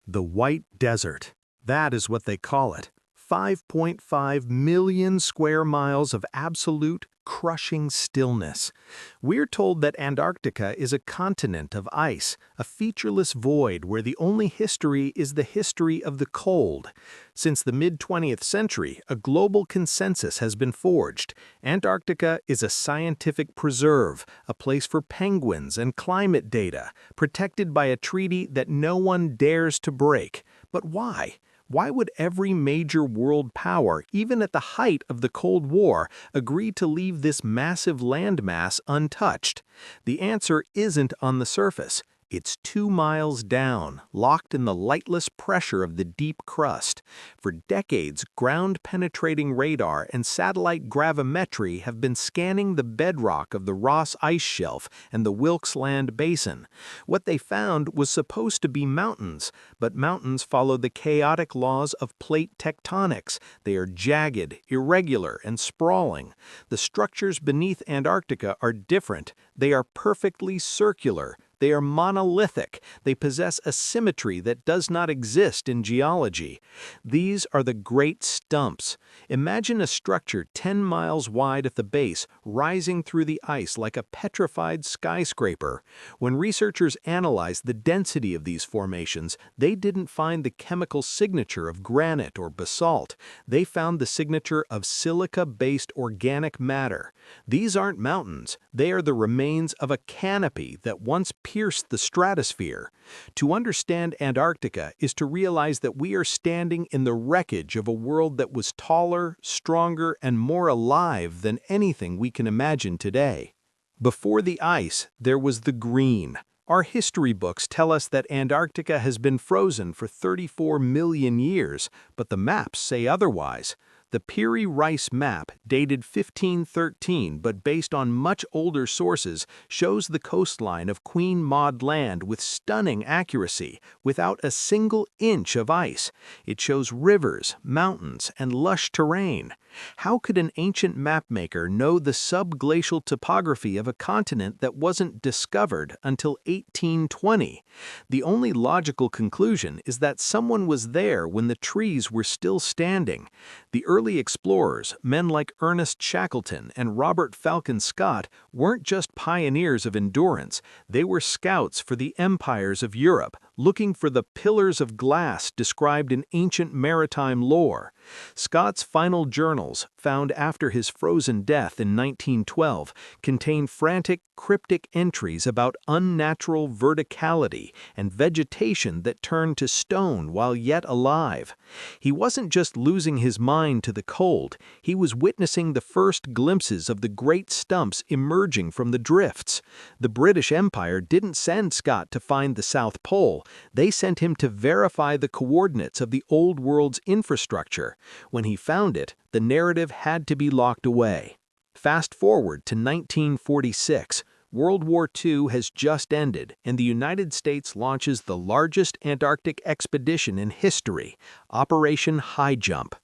The White Desert. That is what they call it. 5.5 million square miles of absolute, crushing stillness. We're told that Antarctica is a continent of ice, a featureless void where the only history is the history of the cold. Since the mid-20th century, a global consensus has been forged. Antarctica is a scientific preserve, a place for penguins and climate data, protected by a treaty that no one dares to break. But why? Why would every major world power, even at the height of the Cold War, agree to leave this massive landmass untouched? The answer isn't on the surface. It's 2 miles down, locked in the lightless pressure of the deep crust. For decades, ground-penetrating radar and satellite gravimetry have been scanning the bedrock of the Ross Ice Shelf and the Wilkes Land Basin. What they found was supposed to be mountains, but mountains follow the chaotic laws of plate tectonics. They are jagged, irregular, and sprawling. The structures beneath Antarctica are different. They are perfectly circular. They are monolithic. They possess a symmetry that does not exist in geology. These are the Great Stumps. Imagine a structure 10 miles wide at the base, rising through the ice like a petrified skyscraper. When researchers analyzed the density of these formations, they didn't find the chemical signature of granite or basalt. They found the signature of silica-based organic matter. These aren't mountains. They are the remains of a canopy that once pierced the stratosphere. To understand Antarctica is to realize that we are standing in the wreckage of a world that was taller, stronger, and more alive than anything we can imagine today. Before the ice, there was the green. Our history books tell us that Antarctica has been frozen for 34 million years, but the maps say otherwise. The Peary Rice map, dated 1513 but based on much older sources, shows the coastline of Queen Maud Land with stunning accuracy, without a single inch of ice. It shows rivers, mountains, and lush terrain. How could an ancient mapmaker know the subglacial topography of a continent that wasn't discovered until 1820? The only logical conclusion is that someone was there when the trees were still standing. The early explorers, men like Ernest Shackleton and Robert Falcon Scott, weren't just pioneers of endurance. They were scouts for the empires of Europe, looking for the pillars of glass described in ancient maritime lore. Scott's final journals, found after his frozen death in 1912, contain frantic, cryptic entries about unnatural verticality and vegetation that turned to stone while yet alive. He wasn't just losing his mind to the cold, he was witnessing the first glimpses of the Great Stumps emerging from the drifts. The British Empire didn't send Scott to find the South Pole. They sent him to verify the coordinates of the Old World's infrastructure. When he found it, the narrative had to be locked away. Fast forward to 1946. World War II has just ended, and the United States launches the largest Antarctic expedition in history, Operation High Jump.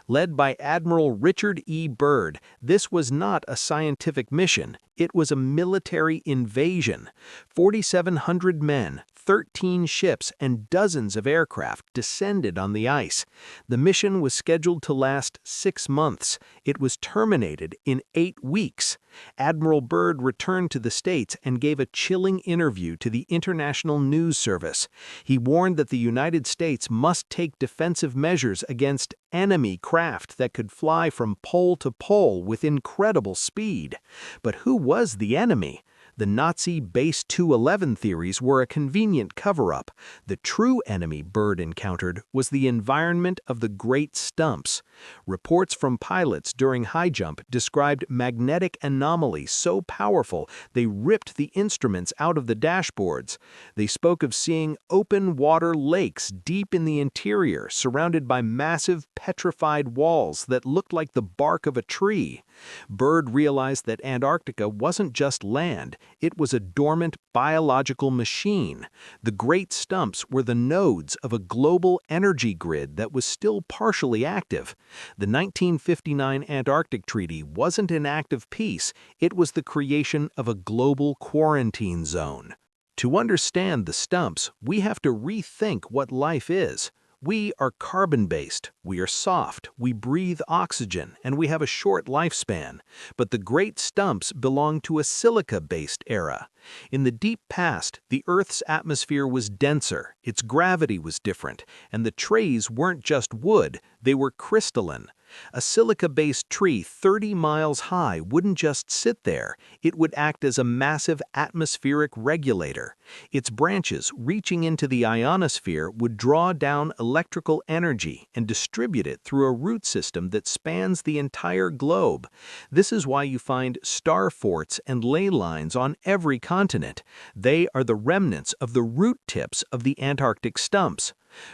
Led by Admiral Richard E. Byrd, this was not a scientific mission, it was a military invasion. 4,700 men, 13 ships, and dozens of aircraft descended on the ice. The mission was scheduled to last 6 months. It was terminated in 8 weeks. Admiral Byrd returned to the States and gave a chilling interview to the International News Service. He warned that the United States must take defensive measures against enemy craft that could fly from pole to pole with incredible speed. But who was the enemy? The Nazi Base 211 theories were a convenient cover-up. The true enemy Byrd encountered was the environment of the Great Stumps. Reports from pilots during high jump described magnetic anomalies so powerful they ripped the instruments out of the dashboards. They spoke of seeing open water lakes deep in the interior, surrounded by massive petrified walls that looked like the bark of a tree. Byrd realized that Antarctica wasn't just land. It was a dormant biological machine. The Great Stumps were the nodes of a global energy grid that was still partially active. The 1959 Antarctic Treaty wasn't an act of peace, it was the creation of a global quarantine zone. To understand the stumps, we have to rethink what life is. We are carbon-based, we are soft, we breathe oxygen, and we have a short lifespan. But the great stumps belong to a silica-based era. In the deep past, the Earth's atmosphere was denser, its gravity was different, and the trays weren't just wood, they were crystalline. A silica-based tree 30 miles high wouldn't just sit there, it would act as a massive atmospheric regulator. Its branches, reaching into the ionosphere, would draw down electrical energy and distribute it through a root system that spans the entire globe. This is why you find star forts and ley lines on every continent. They are the remnants of the root tips of the Antarctic stumps.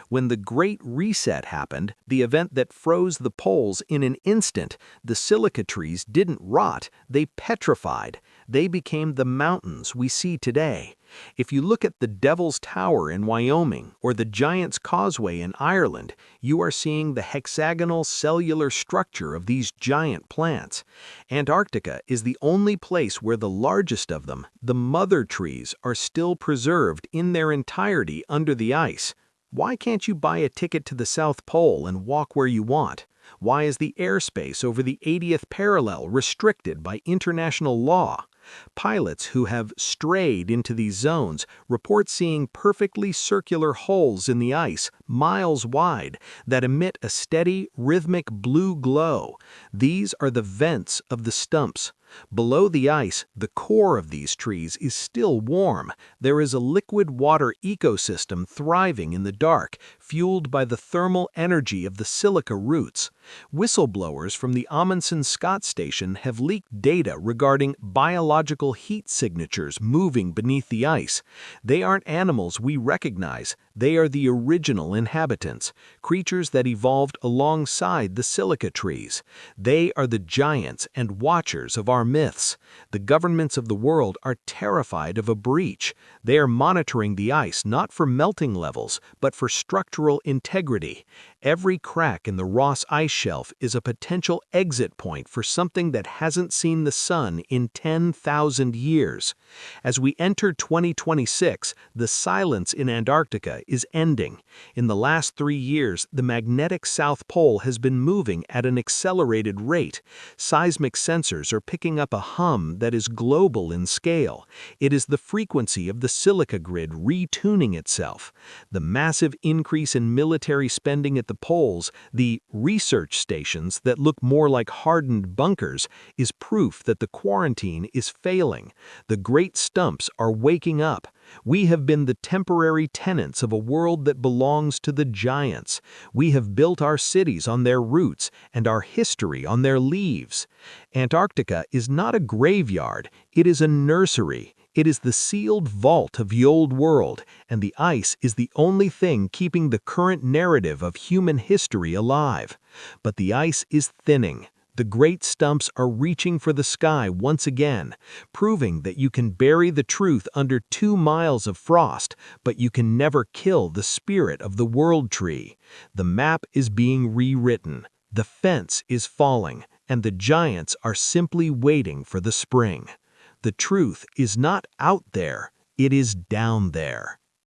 When the Great Reset happened, the event that froze the poles in an instant, the silica trees didn't rot, they petrified. They became the mountains we see today. If you look at the Devil's Tower in Wyoming or the Giant's Causeway in Ireland, you are seeing the hexagonal cellular structure of these giant plants. Antarctica is the only place where the largest of them, the mother trees, are still preserved in their entirety under the ice. Why can't you buy a ticket to the South Pole and walk where you want? Why is the airspace over the 80th parallel restricted by international law? Pilots who have strayed into these zones report seeing perfectly circular holes in the ice, miles wide, that emit a steady, rhythmic blue glow. These are the vents of the stumps. Below the ice, the core of these trees is still warm. There is a liquid water ecosystem thriving in the dark, fueled by the thermal energy of the silica roots. Whistleblowers from the Amundsen-Scott station have leaked data regarding biological heat signatures moving beneath the ice. They aren't animals we recognize. They are the original inhabitants, creatures that evolved alongside the silica trees. They are the giants and watchers of our myths. The governments of the world are terrified of a breach. They are monitoring the ice not for melting levels, but for structural integrity. Every crack in the Ross Ice Shelf is a potential exit point for something that hasn't seen the sun in 10,000 years. As we enter 2026, the silence in Antarctica is ending. In the last 3 years, the magnetic South Pole has been moving at an accelerated rate. Seismic sensors are picking up a hum that is global in scale. It is the frequency of the silica grid retuning itself. The massive increase in military spending at the poles, the research stations that look more like hardened bunkers, is proof that the quarantine is failing. The great stumps are waking up. We have been the temporary tenants of a world that belongs to the giants. We have built our cities on their roots and our history on their leaves. Antarctica is not a graveyard, it is a nursery. It is the sealed vault of the old world, and the ice is the only thing keeping the current narrative of human history alive. But the ice is thinning. The great stumps are reaching for the sky once again, proving that you can bury the truth under 2 miles of frost, but you can never kill the spirit of the world tree. The map is being rewritten, the fence is falling, and the giants are simply waiting for the spring. The truth is not out there, it is down there.